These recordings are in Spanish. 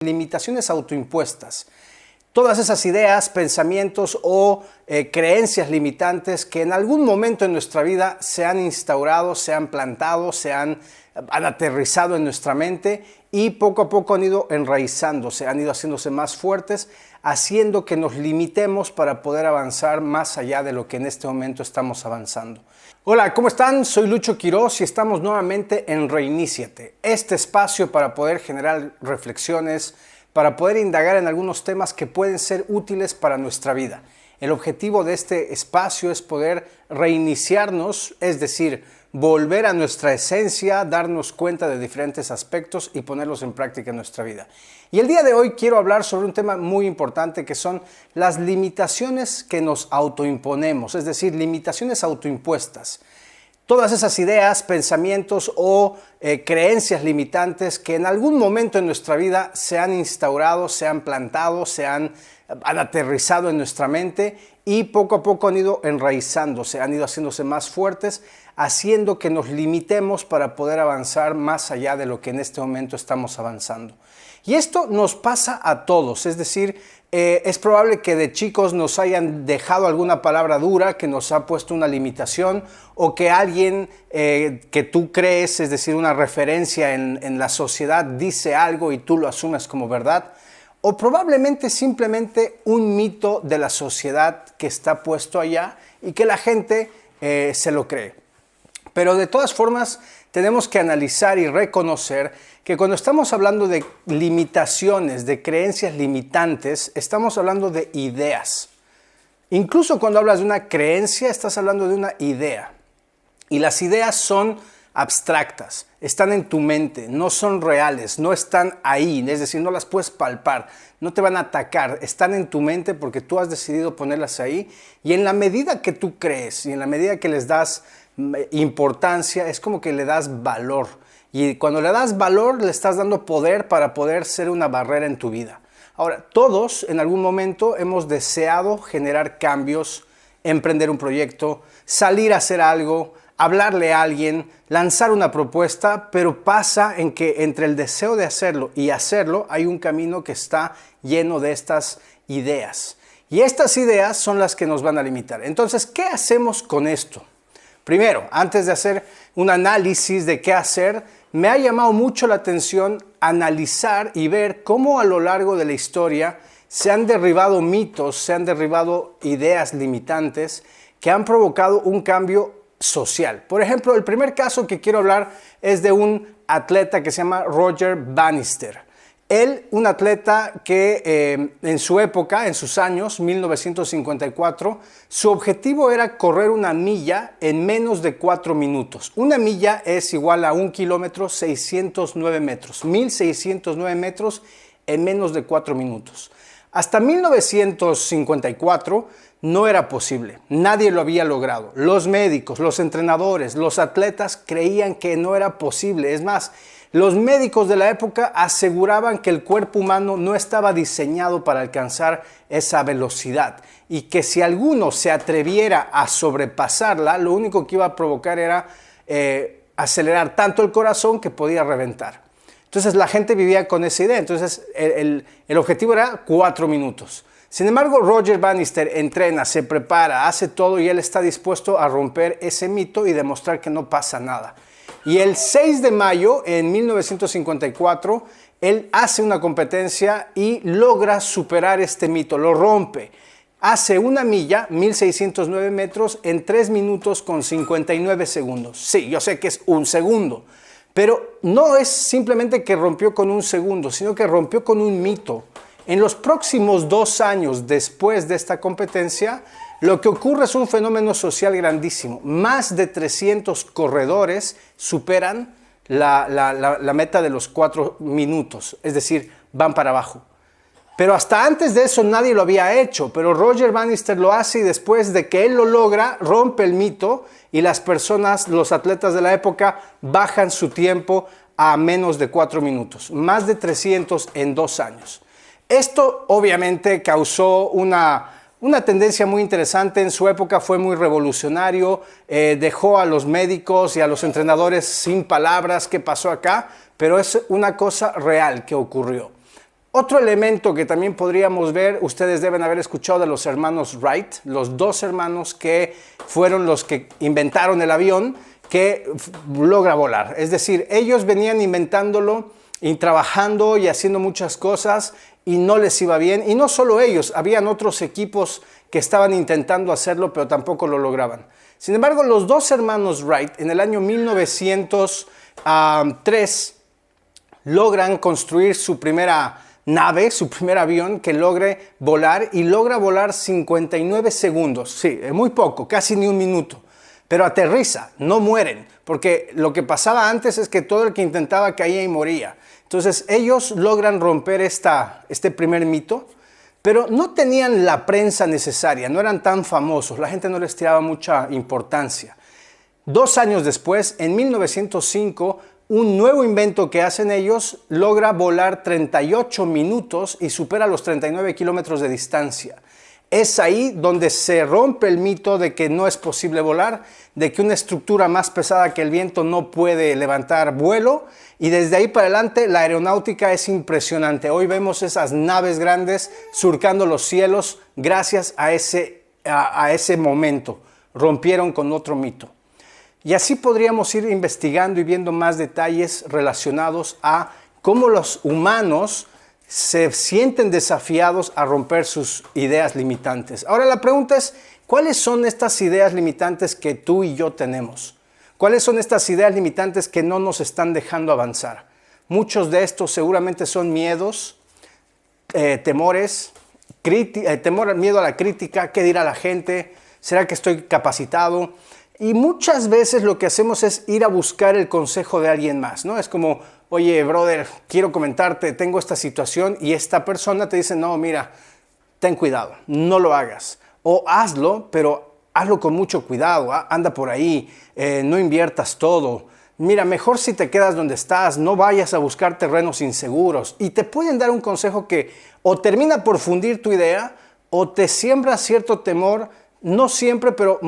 Limitaciones autoimpuestas. Todas esas ideas, pensamientos o creencias limitantes que en algún momento en nuestra vida se han instaurado, se han plantado, han aterrizado en nuestra mente y poco a poco han ido enraizándose, han ido haciéndose más fuertes, haciendo que nos limitemos para poder avanzar más allá de lo que en este momento estamos avanzando. Hola, ¿cómo están? Soy Lucho Quiroz y estamos nuevamente en Reiníciate, este espacio para poder generar reflexiones, para poder indagar en algunos temas que pueden ser útiles para nuestra vida. El objetivo de este espacio es poder reiniciarnos, es decir, volver a nuestra esencia, darnos cuenta de diferentes aspectos y ponerlos en práctica en nuestra vida. Y el día de hoy quiero hablar sobre un tema muy importante que son las limitaciones que nos autoimponemos, es decir, limitaciones autoimpuestas. Todas esas ideas, pensamientos o creencias limitantes que en algún momento en nuestra vida se han instaurado, se han plantado, han aterrizado en nuestra mente y poco a poco han ido enraizándose, han ido haciéndose más fuertes, haciendo que nos limitemos para poder avanzar más allá de lo que en este momento estamos avanzando. Y esto nos pasa a todos, es decir, es probable que de chicos nos hayan dejado alguna palabra dura que nos ha puesto una limitación o que alguien que tú crees, es decir, una referencia en la sociedad dice algo y tú lo asumes como verdad. O probablemente simplemente un mito de la sociedad que está puesto allá y que la gente se lo cree. Pero de todas formas tenemos que analizar y reconocer que cuando estamos hablando de limitaciones, de creencias limitantes, estamos hablando de ideas. Incluso cuando hablas de una creencia, estás hablando de una idea. Y las ideas son abstractas, están en tu mente, no son reales, no están ahí, es decir, no las puedes palpar, no te van a atacar, están en tu mente porque tú has decidido ponerlas ahí y en la medida que tú crees y en la medida que les das importancia, es como que le das valor. Y cuando le das valor, le estás dando poder para poder ser una barrera en tu vida. Ahora, todos en algún momento hemos deseado generar cambios, emprender un proyecto, salir a hacer algo, hablarle a alguien, lanzar una propuesta, pero pasa en que entre el deseo de hacerlo y hacerlo hay un camino que está lleno de estas ideas. Y estas ideas son las que nos van a limitar. Entonces, ¿qué hacemos con esto? Primero, antes de hacer un análisis de qué hacer, me ha llamado mucho la atención analizar y ver cómo a lo largo de la historia se han derribado mitos, se han derribado ideas limitantes que han provocado un cambio social. Por ejemplo, el primer caso que quiero hablar es de un atleta que se llama Roger Bannister. Él, un atleta que en su época, en sus años, 1954, su objetivo era correr una milla en menos de 4 minutos. Una milla es igual a 1 kilómetro, 609 metros. 1609 metros en menos de 4 minutos. Hasta 1954 no era posible, nadie lo había logrado. Los médicos, los entrenadores, los atletas creían que no era posible. Es más, los médicos de la época aseguraban que el cuerpo humano no estaba diseñado para alcanzar esa velocidad y que si alguno se atreviera a sobrepasarla, lo único que iba a provocar era acelerar tanto el corazón que podía reventar. Entonces la gente vivía con esa idea, entonces el objetivo era 4 minutos. Sin embargo, Roger Bannister entrena, se prepara, hace todo y él está dispuesto a romper ese mito y demostrar que no pasa nada. Y el 6 de mayo en 1954, él hace una competencia y logra superar este mito, lo rompe. Hace una milla, 1609 metros, en 3 minutos con 59 segundos. Sí, yo sé que es un segundo, pero no es simplemente que rompió con un segundo, sino que rompió con un mito. En los próximos 2 años después de esta competencia, lo que ocurre es un fenómeno social grandísimo. Más de 300 corredores superan la meta de los 4 minutos, es decir, van para abajo. Pero hasta antes de eso nadie lo había hecho, pero Roger Bannister lo hace y después de que él lo logra, rompe el mito y las personas, los atletas de la época, bajan su tiempo a menos de 4 minutos. Más de 300 en 2 años. Esto obviamente causó una tendencia muy interesante. En su época fue muy revolucionario, dejó a los médicos y a los entrenadores sin palabras. ¿Qué pasó acá? Pero es una cosa real que ocurrió. Otro elemento que también podríamos ver, ustedes deben haber escuchado de los hermanos Wright, los dos hermanos que fueron los que inventaron el avión que logra volar. Es decir, ellos venían inventándolo y trabajando y haciendo muchas cosas y no les iba bien. Y no solo ellos, habían otros equipos que estaban intentando hacerlo, pero tampoco lo lograban. Sin embargo, los dos hermanos Wright en el año 1903 logran construir su primera nave, su primer avión que logre volar y logra volar 59 segundos. Sí, muy poco, casi ni un minuto. Pero aterriza, no mueren, porque lo que pasaba antes es que todo el que intentaba caía y moría. Entonces ellos logran romper este primer mito, pero no tenían la prensa necesaria, no eran tan famosos, la gente no les tiraba mucha importancia. 2 años después, en 1905, un nuevo invento que hacen ellos logra volar 38 minutos y supera los 39 kilómetros de distancia. Es ahí donde se rompe el mito de que no es posible volar, de que una estructura más pesada que el viento no puede levantar vuelo, y desde ahí para adelante la aeronáutica es impresionante. Hoy vemos esas naves grandes surcando los cielos gracias a ese momento. Rompieron con otro mito. Y así podríamos ir investigando y viendo más detalles relacionados a cómo los humanos se sienten desafiados a romper sus ideas limitantes. Ahora la pregunta es, ¿cuáles son estas ideas limitantes que tú y yo tenemos? ¿Cuáles son estas ideas limitantes que no nos están dejando avanzar? Muchos de estos seguramente son miedos, temores, miedo a la crítica, qué dirá la gente, ¿será que estoy capacitado? Y muchas veces lo que hacemos es ir a buscar el consejo de alguien más, ¿no? Es como, oye, brother, quiero comentarte, tengo esta situación, y esta persona te dice, no, mira, ten cuidado, no lo hagas. O hazlo, pero hazlo con mucho cuidado, anda por ahí, no inviertas todo. Mira, mejor si te quedas donde estás, no vayas a buscar terrenos inseguros. Y te pueden dar un consejo que o termina por fundir tu idea o te siembra cierto temor. No siempre, pero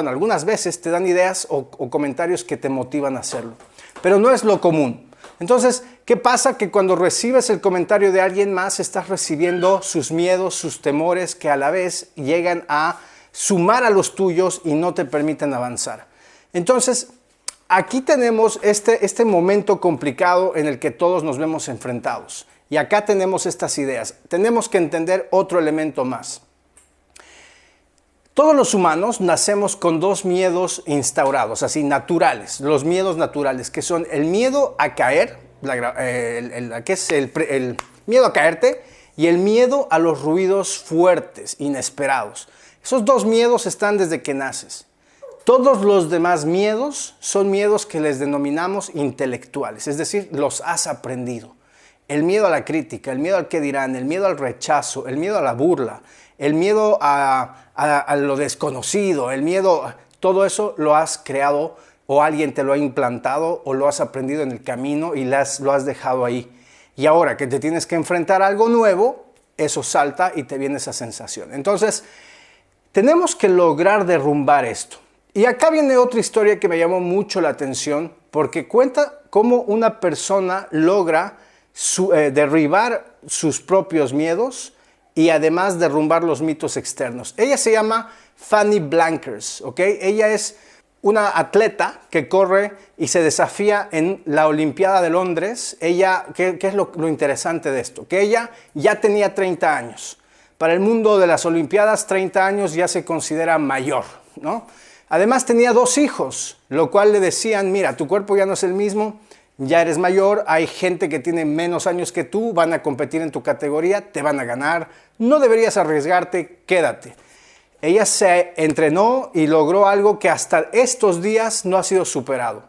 algunas veces te dan ideas o comentarios que te motivan a hacerlo. Pero no es lo común. Entonces, ¿qué pasa? Que cuando recibes el comentario de alguien más, estás recibiendo sus miedos, sus temores, que a la vez llegan a sumar a los tuyos y no te permiten avanzar. Entonces, aquí tenemos este momento complicado en el que todos nos vemos enfrentados. Y acá tenemos estas ideas. Tenemos que entender otro elemento más. Todos los humanos nacemos con dos miedos instaurados, así naturales, los miedos naturales, que son el miedo a caer, que es el miedo a caerte, y el miedo a los ruidos fuertes, inesperados. Esos dos miedos están desde que naces. Todos los demás miedos son miedos que les denominamos intelectuales, es decir, los has aprendido. El miedo a la crítica, el miedo al qué dirán, el miedo al rechazo, el miedo a la burla, el miedo a lo desconocido, el miedo, todo eso lo has creado o alguien te lo ha implantado o lo has aprendido en el camino y lo has dejado ahí. Y ahora que te tienes que enfrentar a algo nuevo, eso salta y te viene esa sensación. Entonces, tenemos que lograr derrumbar esto. Y acá viene otra historia que me llamó mucho la atención porque cuenta cómo una persona logra derribar sus propios miedos y además derrumbar los mitos externos. Ella se llama Fanny Blankers, ¿ok? Ella es una atleta que corre y se desafía en la Olimpiada de Londres. Ella, ¿qué es lo interesante de esto? Que ella ya tenía 30 años. Para el mundo de las Olimpiadas, 30 años ya se considera mayor, ¿no? Además tenía 2 hijos, lo cual le decían, mira, tu cuerpo ya no es el mismo, ya eres mayor, hay gente que tiene menos años que tú, van a competir en tu categoría, te van a ganar, no deberías arriesgarte, quédate. Ella se entrenó y logró algo que hasta estos días no ha sido superado.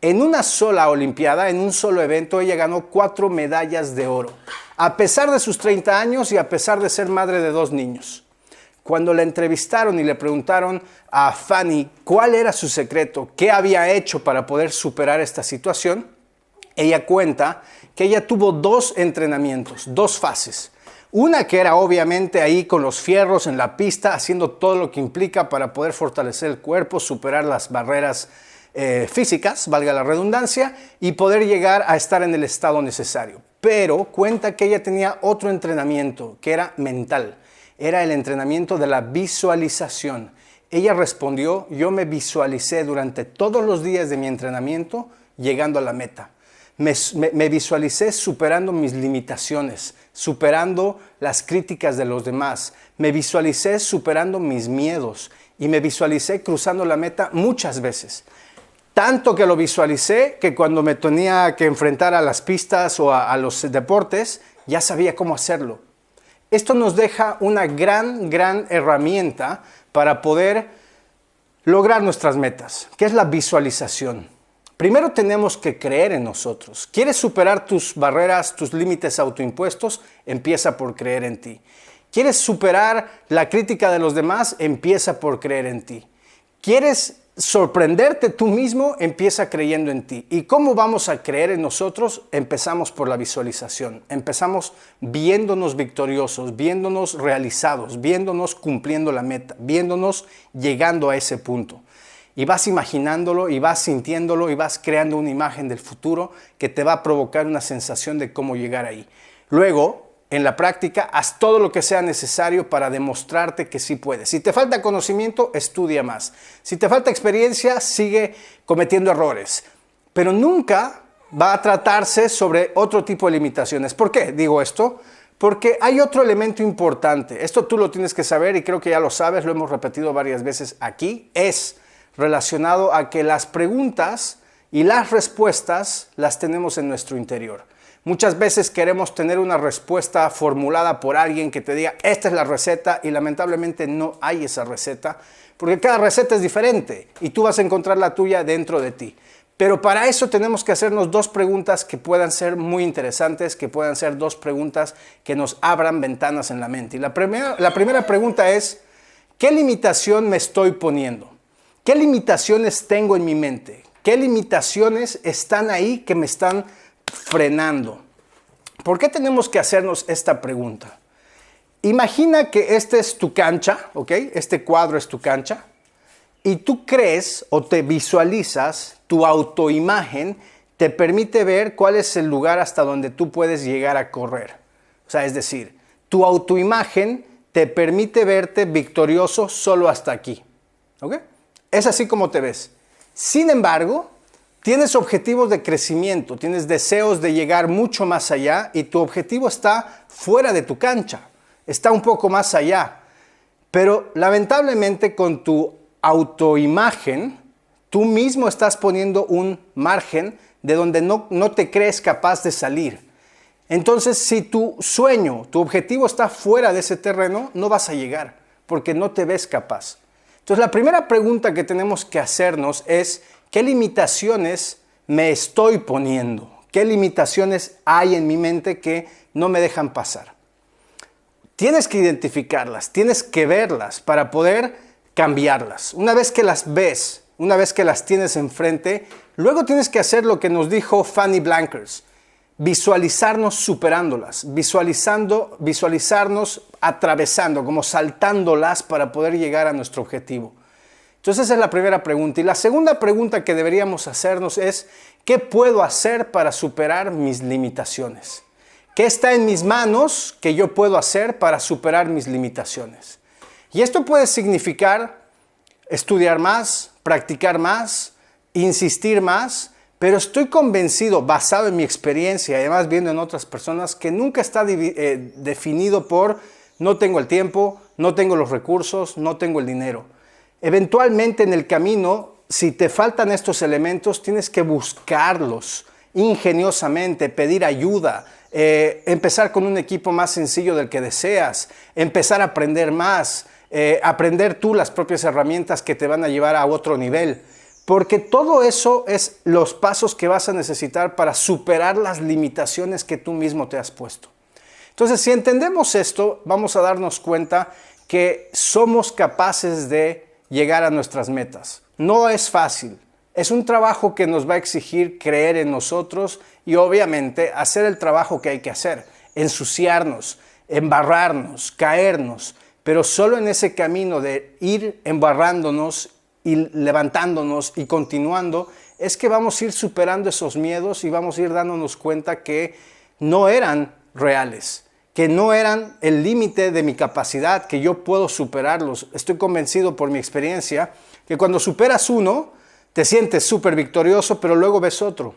En una sola Olimpiada, en un solo evento, ella ganó 4 medallas de oro, a pesar de sus 30 años y a pesar de ser madre de 2 niños. Cuando la entrevistaron y le preguntaron a Fanny cuál era su secreto, qué había hecho para poder superar esta situación, ella cuenta que ella tuvo 2 entrenamientos, 2 fases. Una que era obviamente ahí con los fierros en la pista, haciendo todo lo que implica para poder fortalecer el cuerpo, superar las barreras físicas, valga la redundancia, y poder llegar a estar en el estado necesario. pero cuenta que ella tenía otro entrenamiento que era mental. Era el entrenamiento de la visualización. Ella respondió, yo me visualicé durante todos los días de mi entrenamiento llegando a la meta. Me visualicé superando mis limitaciones, superando las críticas de los demás. Me visualicé superando mis miedos y me visualicé cruzando la meta muchas veces. Tanto que lo visualicé que cuando me tenía que enfrentar a las pistas o a los deportes, ya sabía cómo hacerlo. Esto nos deja una gran herramienta para poder lograr nuestras metas, que es la visualización. Primero tenemos que creer en nosotros. ¿Quieres superar tus barreras, tus límites autoimpuestos? Empieza por creer en ti. ¿Quieres superar la crítica de los demás? Empieza por creer en ti. ¿Quieres sorprenderte tú mismo? Empieza creyendo en ti. ¿Y cómo vamos a creer en nosotros? Empezamos por la visualización. Empezamos viéndonos victoriosos, viéndonos realizados, viéndonos cumpliendo la meta, viéndonos llegando a ese punto. Y vas imaginándolo y vas sintiéndolo y vas creando una imagen del futuro que te va a provocar una sensación de cómo llegar ahí. Luego, en la práctica, haz todo lo que sea necesario para demostrarte que sí puedes. Si te falta conocimiento, estudia más. Si te falta experiencia, sigue cometiendo errores. Pero nunca va a tratarse sobre otro tipo de limitaciones. ¿Por qué digo esto? Porque hay otro elemento importante. Esto tú lo tienes que saber y creo que ya lo sabes, lo hemos repetido varias veces aquí. Es relacionado a que las preguntas y las respuestas las tenemos en nuestro interior. Muchas veces queremos tener una respuesta formulada por alguien que te diga, esta es la receta, y lamentablemente no hay esa receta, porque cada receta es diferente y tú vas a encontrar la tuya dentro de ti. Pero para eso tenemos que hacernos dos preguntas que puedan ser muy interesantes, que puedan ser dos preguntas que nos abran ventanas en la mente. Y la primera pregunta es, ¿qué limitación me estoy poniendo? ¿Qué limitaciones tengo en mi mente? ¿Qué limitaciones están ahí que me están frenando? ¿Por qué tenemos que hacernos esta pregunta? Imagina que esta es tu cancha, ¿ok? Este cuadro es tu cancha y tú crees o te visualizas, tu autoimagen te permite ver cuál es el lugar hasta donde tú puedes llegar a correr. O sea, es decir, tu autoimagen te permite verte victorioso solo hasta aquí, ¿ok? Es así como te ves. Sin embargo, tienes objetivos de crecimiento, tienes deseos de llegar mucho más allá y tu objetivo está fuera de tu cancha, está un poco más allá. Pero lamentablemente con tu autoimagen, tú mismo estás poniendo un margen de donde no te crees capaz de salir. Entonces, si tu sueño, tu objetivo está fuera de ese terreno, no vas a llegar porque no te ves capaz. Entonces, la primera pregunta que tenemos que hacernos es, ¿qué limitaciones me estoy poniendo? ¿Qué limitaciones hay en mi mente que no me dejan pasar? Tienes que identificarlas, tienes que verlas para poder cambiarlas. Una vez que las ves, una vez que las tienes enfrente, luego tienes que hacer lo que nos dijo Fanny Blankers. Visualizarnos superándolas, visualizarnos atravesando, como saltándolas para poder llegar a nuestro objetivo. Entonces esa es la primera pregunta. Y la segunda pregunta que deberíamos hacernos es, ¿qué puedo hacer para superar mis limitaciones? ¿Qué está en mis manos que yo puedo hacer para superar mis limitaciones? Y esto puede significar estudiar más, practicar más, insistir más, pero estoy convencido, basado en mi experiencia y además viendo en otras personas, que nunca está definido por no tengo el tiempo, no tengo los recursos, no tengo el dinero. Eventualmente en el camino, si te faltan estos elementos, tienes que buscarlos ingeniosamente, pedir ayuda, empezar con un equipo más sencillo del que deseas, empezar a aprender más, aprender tú las propias herramientas que te van a llevar a otro nivel. Porque todo eso es los pasos que vas a necesitar para superar las limitaciones que tú mismo te has puesto. Entonces, si entendemos esto, vamos a darnos cuenta que somos capaces de llegar a nuestras metas. No es fácil. Es un trabajo que nos va a exigir creer en nosotros y obviamente hacer el trabajo que hay que hacer. Ensuciarnos, embarrarnos, caernos. Pero solo en ese camino de ir embarrándonos y levantándonos y continuando, es que vamos a ir superando esos miedos y vamos a ir dándonos cuenta que no eran reales, que no eran el límite de mi capacidad, que yo puedo superarlos. Estoy convencido por mi experiencia que cuando superas uno, te sientes súper victorioso, pero luego ves otro.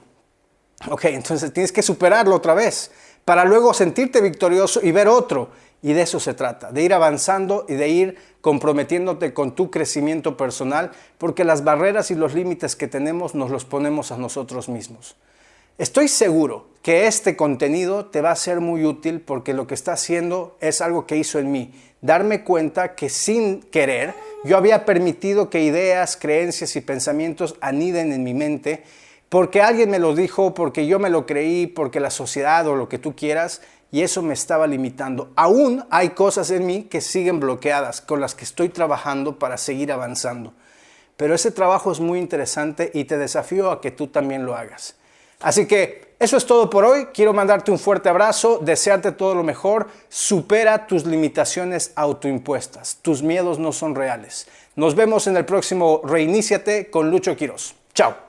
Ok, entonces tienes que superarlo otra vez para luego sentirte victorioso y ver otro. Y de eso se trata, de ir avanzando y de ir comprometiéndote con tu crecimiento personal, porque las barreras y los límites que tenemos nos los ponemos a nosotros mismos. Estoy seguro que este contenido te va a ser muy útil porque lo que está haciendo es algo que hizo en mí. Darme cuenta que sin querer yo había permitido que ideas, creencias y pensamientos aniden en mi mente porque alguien me lo dijo, porque yo me lo creí, porque la sociedad o lo que tú quieras, y eso me estaba limitando. Aún hay cosas en mí que siguen bloqueadas, con las que estoy trabajando para seguir avanzando. Pero ese trabajo es muy interesante y te desafío a que tú también lo hagas. Así que eso es todo por hoy. Quiero mandarte un fuerte abrazo, desearte todo lo mejor. Supera tus limitaciones autoimpuestas. Tus miedos no son reales. Nos vemos en el próximo Reiníciate con Lucho Quiroz. Chao.